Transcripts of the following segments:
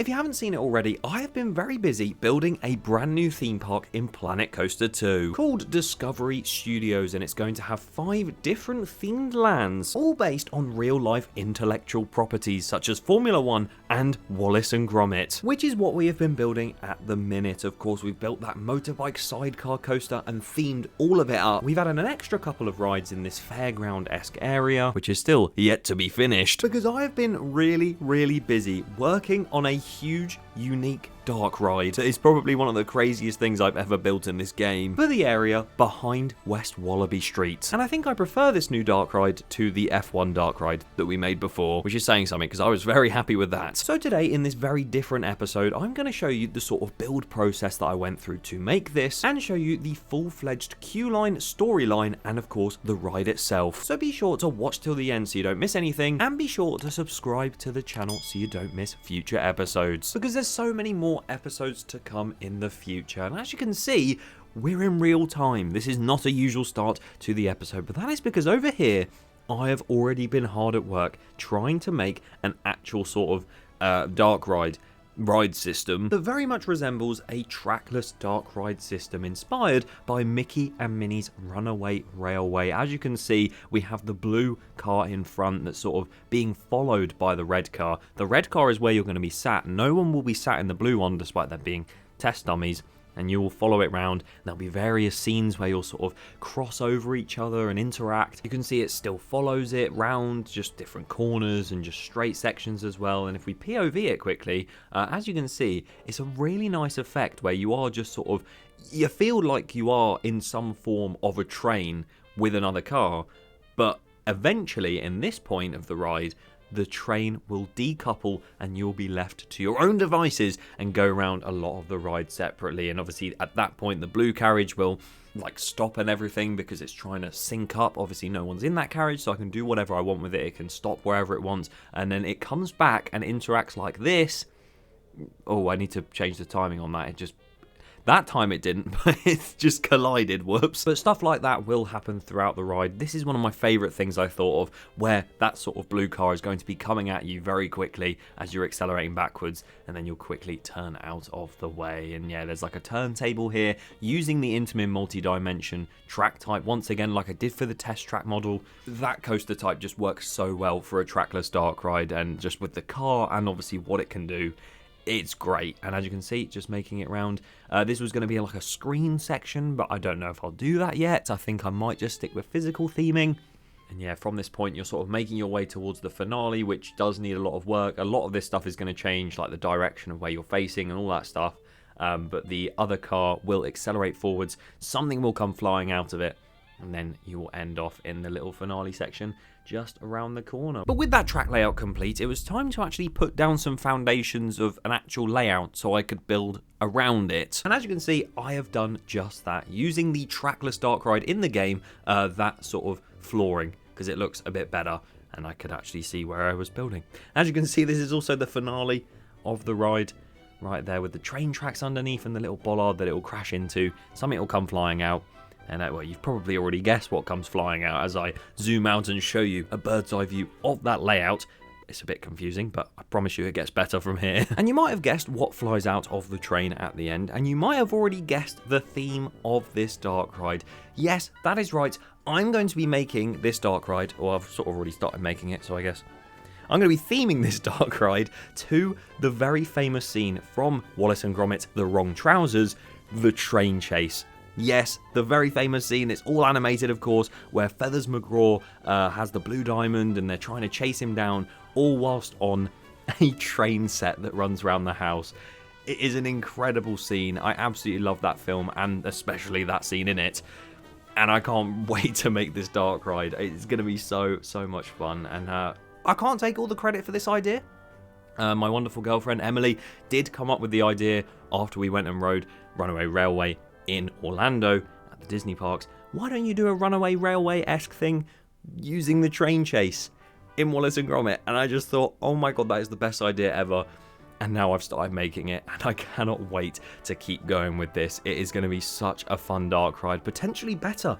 you haven't seen it already, I have been very busy building a brand new theme park in Planet Coaster 2 called Discovery Studios, and it's going to have 5 different themed lands, all based on real-life intellectual properties such as Formula 1 and Wallace and Gromit, which is what we have been building at the minute. Of course, we've built that motorbike sidecar coaster and themed all of it up. We've added an extra couple of rides in this fairground-esque area, which is still yet to be finished, because I have been really busy working on a huge, unique dark ride that is probably one of the craziest things I've ever built in this game for the area behind West Wallaby Street. And I think I prefer this new dark ride to the F1 dark ride that we made before, which is saying something because I was very happy with that. So today, in this very different episode, I'm going to show you the sort of build process that I went through to make this, and show you the full-fledged queue line, storyline, and of course the ride itself. So be sure to watch till the end so you don't miss anything, and be sure to subscribe to the channel so you don't miss future episodes, because there's so many more episodes to come in the future. And as you can see, we're in real time. This is not a usual start to the episode, but that is because over here I have already been hard at work trying to make an actual sort of dark ride system that very much resembles a trackless dark ride system inspired by Mickey and Minnie's Runaway Railway. As you can see, we have the blue car in front that's sort of being followed by the red car. The red car is where you're going to be sat. No one will be sat in the blue one, despite there being test dummies, and you will follow it round. There'll be various scenes where you'll sort of cross over each other and interact. You can see it still follows it round, just different corners and just straight sections as well. And if we POV it quickly, as you can see, it's a really nice effect where you are just sort of, you feel like you are in some form of a train with another car, but eventually in this point of the ride, the train will decouple and you'll be left to your own devices and go around a lot of the ride separately. And obviously at that point the blue carriage will like stop and everything because it's trying to sync up. Obviously no one's in that carriage, so I can do whatever I want with it. It can stop wherever it wants, and then it comes back and interacts like this. Oh, I need to change the timing on that. That time it didn't, but it just collided, whoops. But stuff like that will happen throughout the ride. This is one of my favourite things I thought of, where that sort of blue car is going to be coming at you very quickly as you're accelerating backwards, and then you'll quickly turn out of the way. And yeah, there's like a turntable here, using the Intamin multi-dimension track type, once again, like I did for the test track model. That coaster type just works so well for a trackless dark ride, and just with the car and obviously what it can do, it's great. And as you can see, just making it round. This was going to be like a screen section, but I don't know if I'll do that yet. I think I might just stick with physical theming. And yeah, from this point, you're sort of making your way towards the finale, which does need a lot of work. A lot of this stuff is going to change, like the direction of where you're facing and all that stuff. But the other car will accelerate forwards. Something will come flying out of it, and then you will end off in the little finale section just around the corner. But with that track layout complete, it was time to actually put down some foundations of an actual layout so I could build around it. And as you can see, I have done just that, using the trackless dark ride in the game, that sort of flooring, because it looks a bit better and I could actually see where I was building. As you can see, this is also the finale of the ride, right there with the train tracks underneath and the little bollard that it will crash into. Something will come flying out. And well, you've probably already guessed what comes flying out as I zoom out and show you a bird's eye view of that layout. It's a bit confusing, but I promise you it gets better from here. And you might have guessed what flies out of the train at the end, and you might have already guessed the theme of this dark ride. Yes, that is right. I'm going to be making this dark ride, or I've sort of already started making it, so I guess I'm going to be theming this dark ride to the very famous scene from Wallace and Gromit, The Wrong Trousers, the train chase. Yes, the very famous scene, it's all animated of course, where Feathers McGraw has the blue diamond and they're trying to chase him down, all whilst on a train set that runs around the house. It is an incredible scene. I absolutely love that film, and especially that scene in it. And I can't wait to make this dark ride. It's going to be so much fun. And I can't take all the credit for this idea. My wonderful girlfriend Emily did come up with the idea after we went and rode Runaway Railway in Orlando at the Disney parks. Why don't you do a Runaway Railway-esque thing using the train chase in Wallace and Gromit? And I just thought, oh my god, that is the best idea ever. And now I've started making it, and I cannot wait to keep going with this. It is going to be such a fun dark ride, potentially better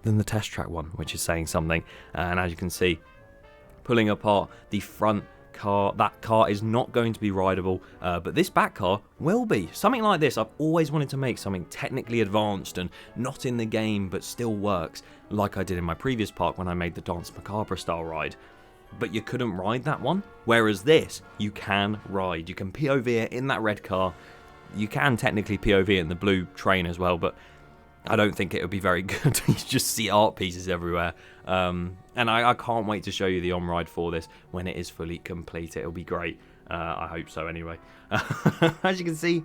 than the test track one, which is saying something. And as you can see, pulling apart the front car. That car is not going to be rideable, but this back car will be. Something like this, I've always wanted to make something technically advanced and not in the game, but still works, like I did in my previous park when I made the Dance Macabre style ride. But you couldn't ride that one, whereas this, you can ride. You can POV it in that red car. You can technically POV it in the blue train as well, but I don't think it would be very good. You just see art pieces everywhere. And I can't wait to show you the on-ride for this when it is fully complete. It'll be great. I hope so anyway. As you can see,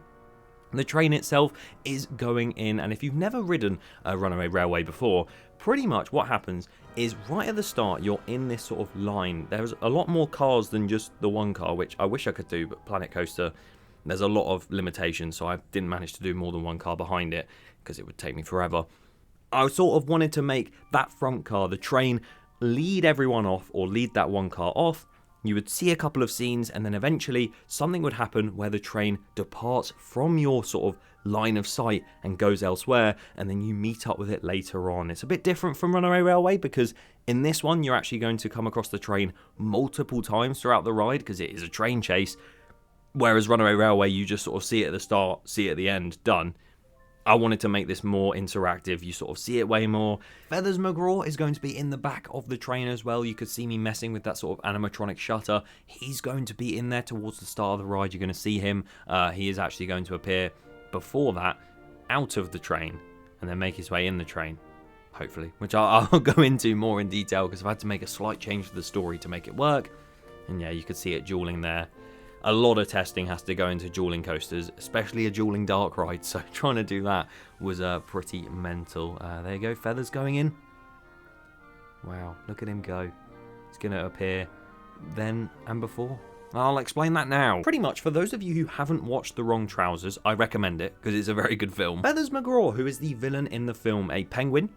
the train itself is going in, and if you've never ridden a runaway railway before, pretty much what happens is right at the start, you're in this sort of line. There's a lot more cars than just the one car, which I wish I could do, but Planet Coaster, there's a lot of limitations, so I didn't manage to do more than one car behind it, because it would take me forever. I sort of wanted to make that front car, the train, lead everyone off, or lead that one car off. You would see a couple of scenes, and then eventually something would happen where the train departs from your sort of line of sight and goes elsewhere, and then you meet up with it later on. It's a bit different from Runaway Railway, because in this one you're actually going to come across the train multiple times throughout the ride, because it is a train chase, whereas Runaway Railway, you just sort of see it at the start, see it at the end, done. I wanted to make this more interactive. You sort of see it way more. Feathers McGraw is going to be in the back of the train as well. You could see me messing with that sort of animatronic shutter. He's going to be in there towards the start of the ride. You're going to see him. He is actually going to appear before that out of the train and then make his way in the train, hopefully, which I'll go into more in detail because I've had to make a slight change to the story to make it work. And yeah, you could see it dueling there. A lot of testing has to go into dueling coasters, especially a dueling dark ride, so trying to do that was pretty mental. There you go, Feathers going in. Wow, look at him go. It's going to appear then and before. I'll explain that now. Pretty much, for those of you who haven't watched The Wrong Trousers, I recommend it, because it's a very good film. Feathers McGraw, who is the villain in the film, a penguin,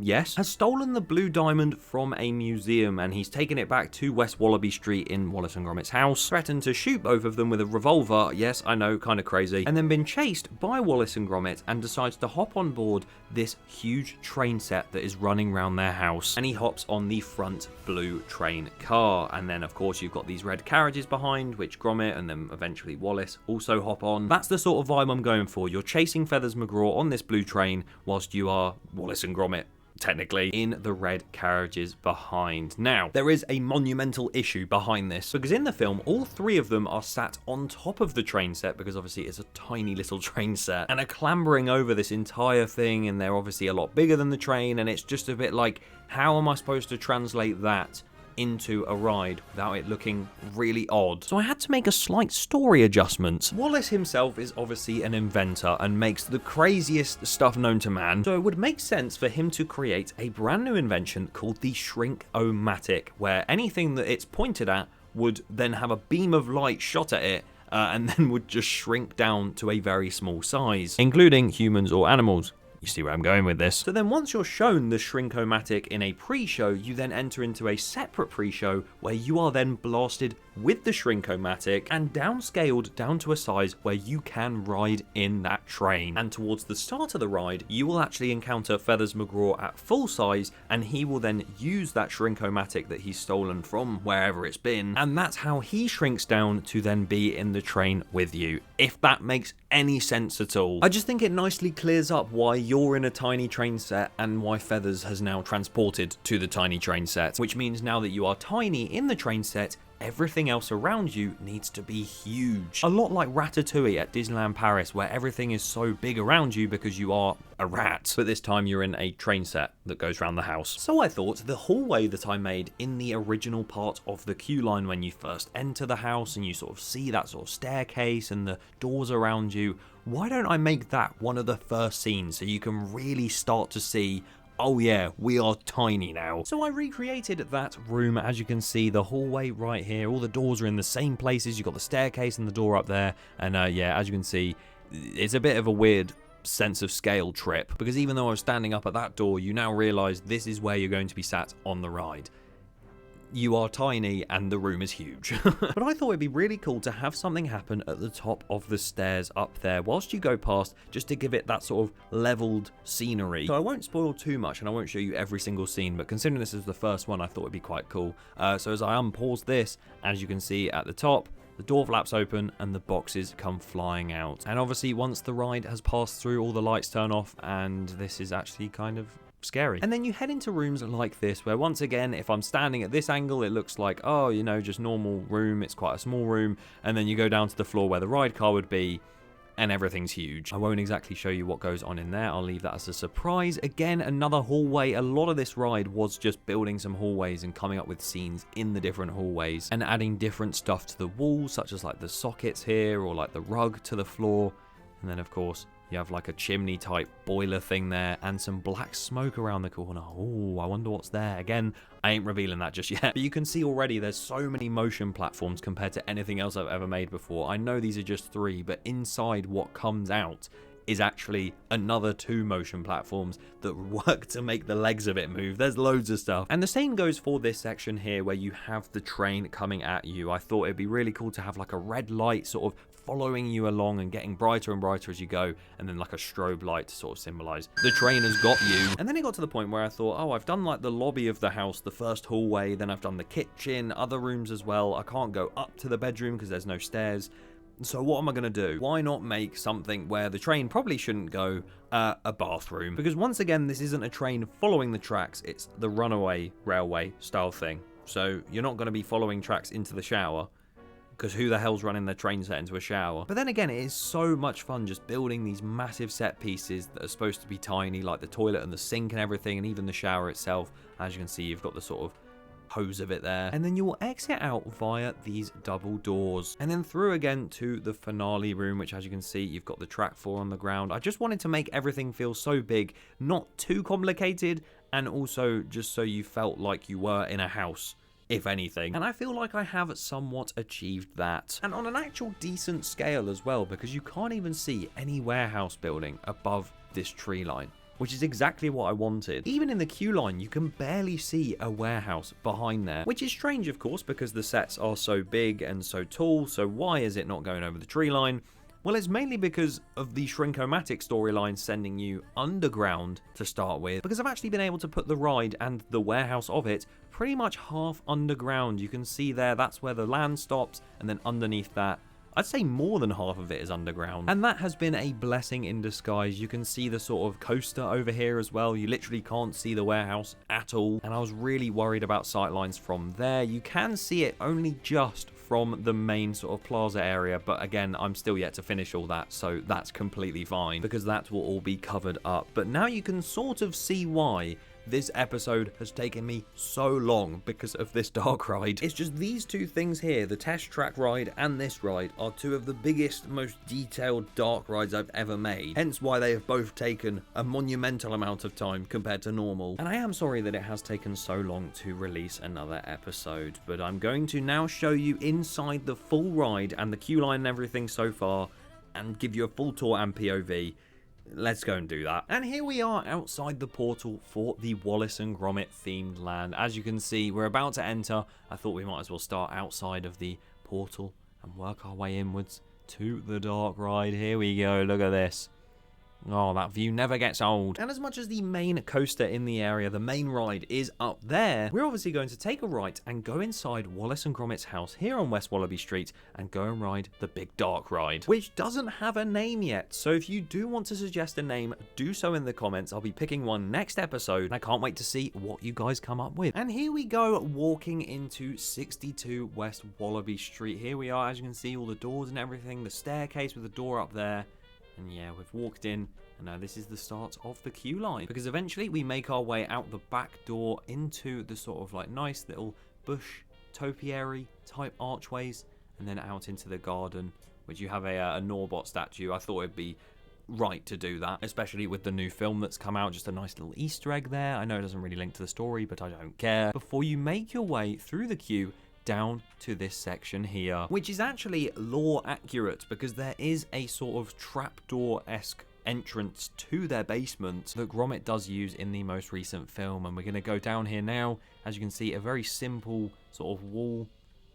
yes, has stolen the blue diamond from a museum, and he's taken it back to West Wallaby Street in Wallace and Gromit's house, threatened to shoot both of them with a revolver, yes, I know, kind of crazy, and then been chased by Wallace and Gromit, and decides to hop on board this huge train set that is running around their house, and he hops on the front blue train car, and then of course you've got these red carriages behind, which Gromit and then eventually Wallace also hop on. That's the sort of vibe I'm going for. You're chasing Feathers McGraw on this blue train, whilst you are Wallace and Gromit, technically, in the red carriages behind. Now, there is a monumental issue behind this, because in the film, all three of them are sat on top of the train set, because obviously it's a tiny little train set, and are clambering over this entire thing, and they're obviously a lot bigger than the train, and it's just a bit like, how am I supposed to translate that into a ride without it looking really odd? So I had to make a slight story adjustment. Wallace himself is obviously an inventor and makes the craziest stuff known to man, so it would make sense for him to create a brand new invention called the Shrink-O-Matic, where anything that it's pointed at would then have a beam of light shot at it, and then would just shrink down to a very small size, including humans or animals. You see where I'm going with this. So then once you're shown the Shrink-O-Matic in a pre-show, you then enter into a separate pre-show where you are then blasted with the Shrink-O-Matic and downscaled down to a size where you can ride in that train. And towards the start of the ride, you will actually encounter Feathers McGraw at full size, and he will then use that Shrink-O-Matic that he's stolen from wherever it's been, and that's how he shrinks down to then be in the train with you, if that makes any sense at all. I just think it nicely clears up why you're in a tiny train set and why Feathers has now transported to the tiny train set, which means now that you are tiny in the train set, everything else around you needs to be huge. A lot like Ratatouille at Disneyland Paris, where everything is so big around you because you are a rat. But this time you're in a train set that goes around the house. So I thought the hallway that I made in the original part of the queue line when you first enter the house and you sort of see that sort of staircase and the doors around you, why don't I make that one of the first scenes so you can really start to see, oh yeah, we are tiny now. So I recreated that room. As you can see, the hallway right here, all the doors are in the same places. You've got the staircase and the door up there. And yeah, as you can see, it's a bit of a weird sense of scale trip, because even though I was standing up at that door, you now realize this is where you're going to be sat on the ride. you are tiny and the room is huge. But I thought it'd be really cool to have something happen at the top of the stairs up there whilst you go past, just to give it that sort of leveled scenery. So I won't spoil too much and I won't show you every single scene, but considering this is the first one, I thought it'd be quite cool. So as I unpause this, as you can see at the top, the door flaps open and the boxes come flying out. And obviously once the ride has passed through, all the lights turn off and this is actually kind of scary. And then you head into rooms like this, where once again, if I'm standing at this angle, it looks like, oh, you know, just normal room. It's quite a small room. And then you go down to the floor where the ride car would be, and everything's huge. I won't exactly show you what goes on in there. I'll leave that as a surprise. Again, another hallway. A lot of this ride was just building some hallways and coming up with scenes in the different hallways and adding different stuff to the walls, such as like the sockets here or like the rug to the floor. And then of course, you have like a chimney type boiler thing there and some black smoke around the corner. Oh, I wonder what's there. Again, I ain't revealing that just yet. But you can see already there's so many motion platforms compared to anything else I've ever made before. I know these are just 3, but inside what comes out is actually another 2 motion platforms that work to make the legs of it move. There's loads of stuff. And the same goes for this section here where you have the train coming at you. I thought it'd be really cool to have like a red light sort of following you along and getting brighter and brighter as you go, and then like a strobe light to sort of symbolize the train has got you. And then it got to the point where I thought, oh, I've done like the lobby of the house, the first hallway, then I've done the kitchen, other rooms as well. I can't go up to the bedroom because there's no stairs. So what am I going to do? Why not make something where the train probably shouldn't go, a bathroom? Because once again, this isn't a train following the tracks, it's the runaway railway style thing. So you're not going to be following tracks into the shower, because who the hell's running their train set into a shower? But then again, it is so much fun just building these massive set pieces that are supposed to be tiny, like the toilet and the sink and everything, and even the shower itself. As you can see, you've got the sort of hose of it there. And then you will exit out via these double doors and then through again to the finale room, which as you can see, you've got the track floor on the ground. I just wanted to make everything feel so big, not too complicated, and also just so you felt like you were in a house, if anything. And I feel like I have somewhat achieved that. And on an actual decent scale as well, because you can't even see any warehouse building above this tree line, which is exactly what I wanted. Even in the queue line, you can barely see a warehouse behind there, which is strange, of course, because the sets are so big and so tall, so why is it not going over the tree line? Well, it's mainly because of the Shrinkomatic storyline sending you underground to start with, because I've actually been able to put the ride and the warehouse of it pretty much half underground. You can see there, that's where the land stops, and then underneath that, I'd say more than half of it is underground. And that has been a blessing in disguise. You can see the sort of coaster over here as well. You literally can't see the warehouse at all. And I was really worried about sightlines from there. You can see it only just from the main sort of plaza area, but again, I'm still yet to finish all that, so that's completely fine because that will all be covered up. But now you can sort of see why this episode has taken me so long because of this dark ride. It's just these 2 things here, the test track ride and this ride, are 2 of the biggest, most detailed dark rides I've ever made. Hence why they have both taken a monumental amount of time compared to normal. And I am sorry that it has taken so long to release another episode, but I'm going to now show you inside the full ride and the queue line and everything so far, and give you a full tour and POV. Let's go and do that. And here we are outside the portal for the Wallace and Gromit themed land. As you can see, we're about to enter. I thought we might as well start outside of the portal and work our way inwards to the dark ride. Here we go. Look at this. Oh, that view never gets old. And as much as the main coaster in the area, the main ride, is up there, we're obviously going to take a right and go inside Wallace and Gromit's house here on West Wallaby Street and go and ride the Big Dark Ride, which doesn't have a name yet. So if you do want to suggest a name, do so in the comments. I'll be picking one next episode, and I can't wait to see what you guys come up with. And here we go, walking into 62 West Wallaby Street. Here we are, as you can see, all the doors and everything, the staircase with the door up there. And yeah, we've walked in, and now this is the start of the queue line. Because eventually we make our way out the back door into the sort of like nice little bush topiary type archways, and then out into the garden, which you have a Norbot statue. I thought it'd be right to do that, especially with the new film that's come out. Just a nice little Easter egg there. I know it doesn't really link to the story, but I don't care. Before you make your way through the queue down to this section here, which is actually lore accurate because there is a sort of trapdoor-esque entrance to their basement that Gromit does use in the most recent film. And we're going to go down here now. As you can see, a very simple sort of wall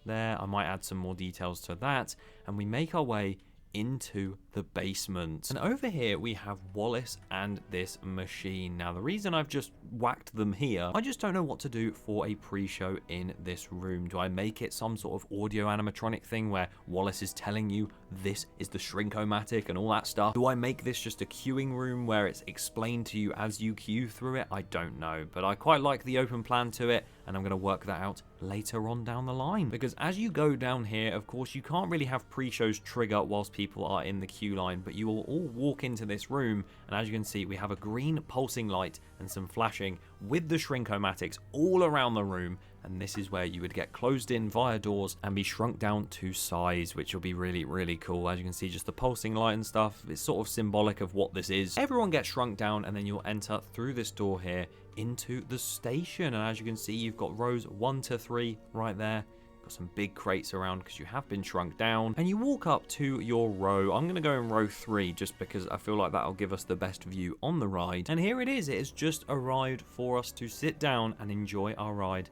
there. I might add some more details to that. And we make our way into the basement. And over here we have Wallace and this machine. Now the reason I've just whacked them here, I just don't know what to do for a pre-show in this room. Do I make it some sort of audio animatronic thing where Wallace is telling you this is the Shrinkomatic and all that stuff? Do I make this just a queuing room where it's explained to you as you queue through it? I don't know, but I quite like the open plan to it, and I'm going to work that out later on down the line. Because as you go down here, of course, you can't really have pre-shows trigger whilst people are in the queue line, but you will all walk into this room, and as you can see, we have a green pulsing light and some flashing with the Shrinkomatics all around the room. And this is where you would get closed in via doors and be shrunk down to size, which will be really, really cool. As you can see, just the pulsing light and stuff, it's sort of symbolic of what this is. Everyone gets shrunk down, and then you'll enter through this door here into the station. And as you can see, you've got rows 1 to 3 right there. Got some big crates around because you have been shrunk down. And you walk up to your row. I'm going to go in row 3 just because I feel like that'll give us the best view on the ride. And here it is. It has just arrived for us to sit down and enjoy our ride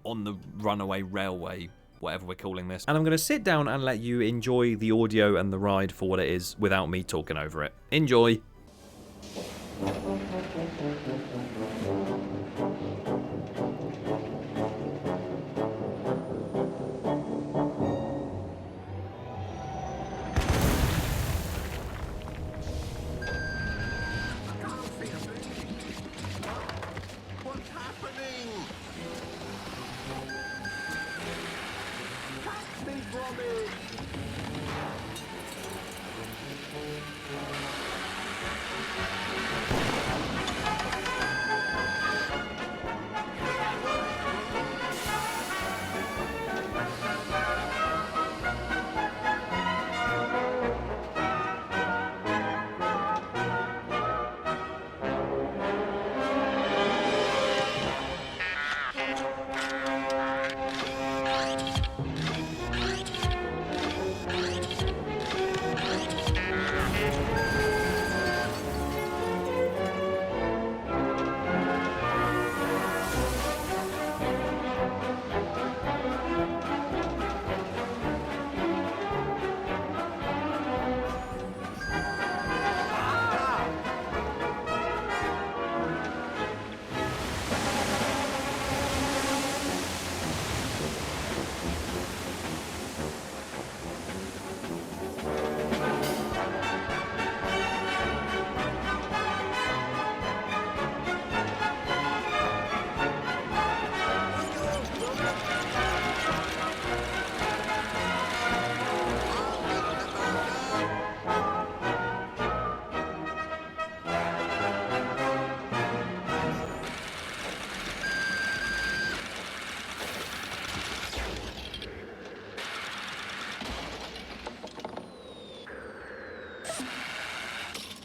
on the runaway railway, whatever we're calling this. And I'm going to sit down and let you enjoy the audio and the ride for what it is without me talking over it. Enjoy. What's happening? Catch me, Gromit!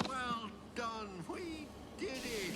Well done, we did it!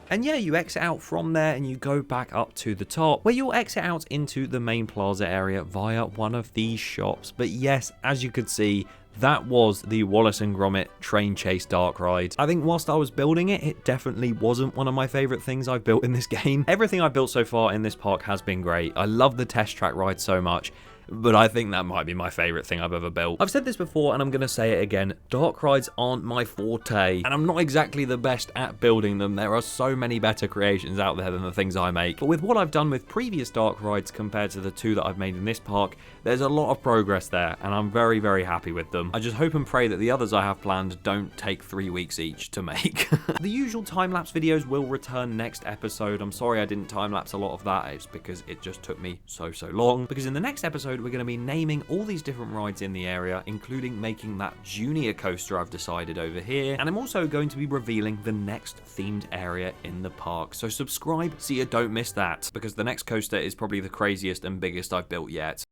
And yeah, you exit out from there and you go back up to the top, where you'll exit out into the main plaza area via one of these shops. But yes, as you could see, that was the Wallace and Gromit Train Chase Dark Ride. I think whilst I was building it, it definitely wasn't one of my favourite things I've built in this game. Everything I've built so far in this park has been great. I love the test track ride so much, but I think that might be my favourite thing I've ever built. I've said this before and I'm going to say it again, dark rides aren't my forte, and I'm not exactly the best at building them. There are so many better creations out there than the things I make, but with what I've done with previous dark rides compared to the 2 that I've made in this park, there's a lot of progress there, and I'm very, very happy with them. I just hope and pray that the others I have planned don't take 3 weeks each to make. The usual time-lapse videos will return next episode. I'm sorry I didn't time-lapse a lot of that. It's because it just took me so long. Because in the next episode, we're going to be naming all these different rides in the area, including making that junior coaster I've decided over here. And I'm also going to be revealing the next themed area in the park. So subscribe so you don't miss that, because the next coaster is probably the craziest and biggest I've built yet.